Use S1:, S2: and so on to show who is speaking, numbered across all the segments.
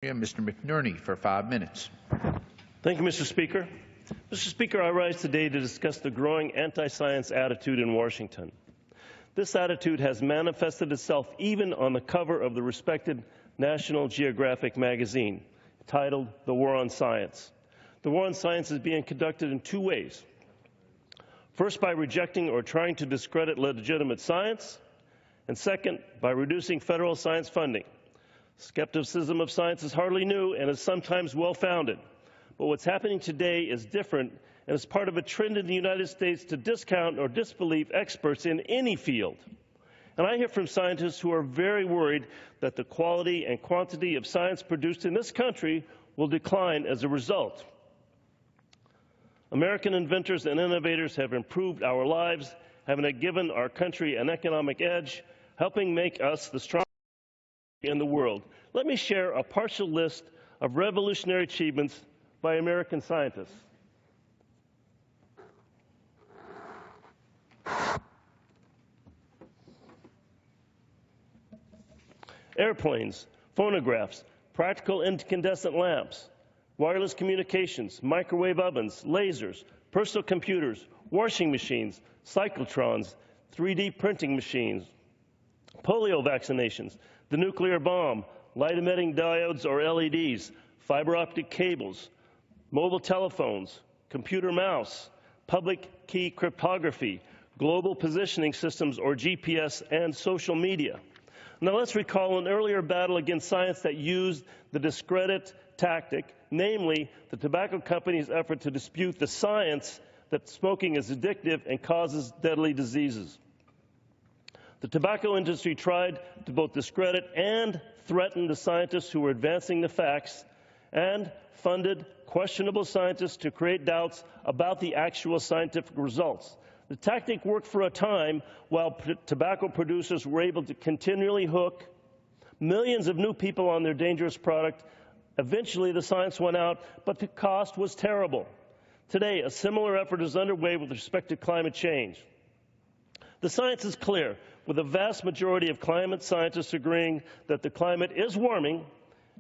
S1: Mr. McNerney for 5 minutes.
S2: Thank you, Mr. Speaker. Mr. Speaker, I rise today to discuss the growing anti-science attitude in Washington. This attitude has manifested itself even on the cover of the respected National Geographic magazine, titled The War on Science. The war on science is being conducted in two ways. First, by rejecting or trying to discredit legitimate science, and second, by reducing federal science funding. Skepticism of science is hardly new and is sometimes well-founded. But what's happening today is different and is part of a trend in the United States to discount or disbelieve experts in any field. And I hear from scientists who are very worried that the quality and quantity of science produced in this country will decline as a result. American inventors and innovators have improved our lives, having given our country an economic edge, helping make us the strongest in the world. Let me share a partial list of revolutionary achievements by American scientists. Airplanes, phonographs, practical incandescent lamps, wireless communications, microwave ovens, lasers, personal computers, washing machines, cyclotrons, 3D printing machines, polio vaccinations, the nuclear bomb, light-emitting diodes or LEDs, fiber optic cables, mobile telephones, computer mouse, public key cryptography, global positioning systems or GPS, and social media. Now let's recall an earlier battle against science that used the discredit tactic, namely the tobacco company's effort to dispute the science that smoking is addictive and causes deadly diseases. The tobacco industry tried to both discredit and threaten the scientists who were advancing the facts and funded questionable scientists to create doubts about the actual scientific results. The tactic worked for a time while tobacco producers were able to continually hook millions of new people on their dangerous product. Eventually, the science went out, but the cost was terrible. Today, a similar effort is underway with respect to climate change. The science is clear, with a vast majority of climate scientists agreeing that the climate is warming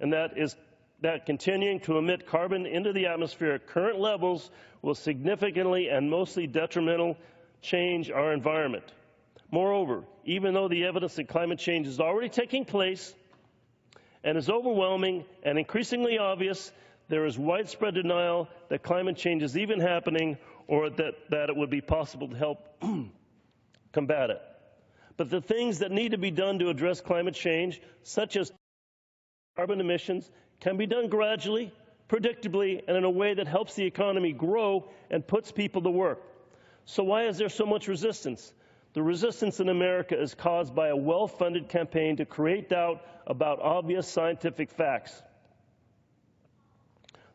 S2: and that continuing to emit carbon into the atmosphere at current levels will significantly and mostly detrimental change our environment. Moreover, even though the evidence that climate change is already taking place and is overwhelming and increasingly obvious, there is widespread denial that climate change is even happening or that it would be possible to help combat it. But the things that need to be done to address climate change, such as carbon emissions, can be done gradually, predictably, and in a way that helps the economy grow and puts people to work. So why is there so much resistance? The resistance in America is caused by a well-funded campaign to create doubt about obvious scientific facts.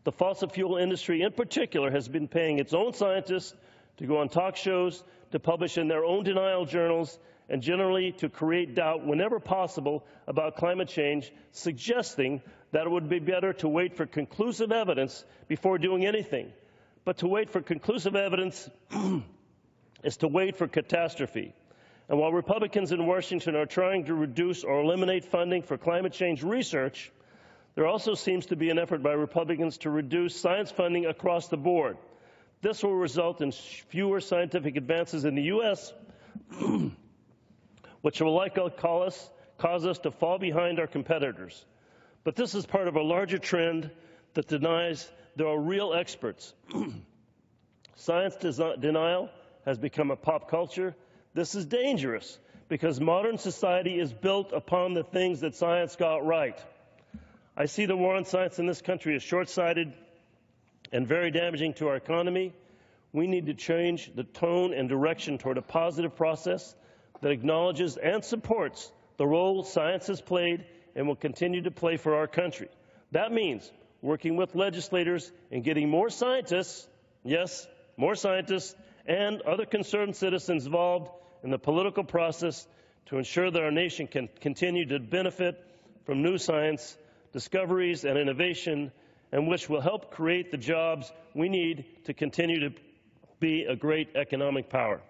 S2: The fossil fuel industry in particular has been paying its own scientists to go on talk shows, to publish in their own denial journals, and generally to create doubt whenever possible about climate change, suggesting that it would be better to wait for conclusive evidence before doing anything. But to wait for conclusive evidence is to wait for catastrophe. And while Republicans in Washington are trying to reduce or eliminate funding for climate change research, there also seems to be an effort by Republicans to reduce science funding across the board. This will result in fewer scientific advances in the U.S., which will likely cause us to fall behind our competitors. But this is part of a larger trend that denies there are real experts. Science denial has become a pop culture. This is dangerous because modern society is built upon the things that science got right. I see the war on science in this country as short-sighted and very damaging to our economy. We need to change the tone and direction toward a positive process that acknowledges and supports the role science has played and will continue to play for our country. That means working with legislators and getting more scientists, yes, more scientists, and other concerned citizens involved in the political process to ensure that our nation can continue to benefit from new science, discoveries, and innovation, and which will help create the jobs we need to continue to be a great economic power.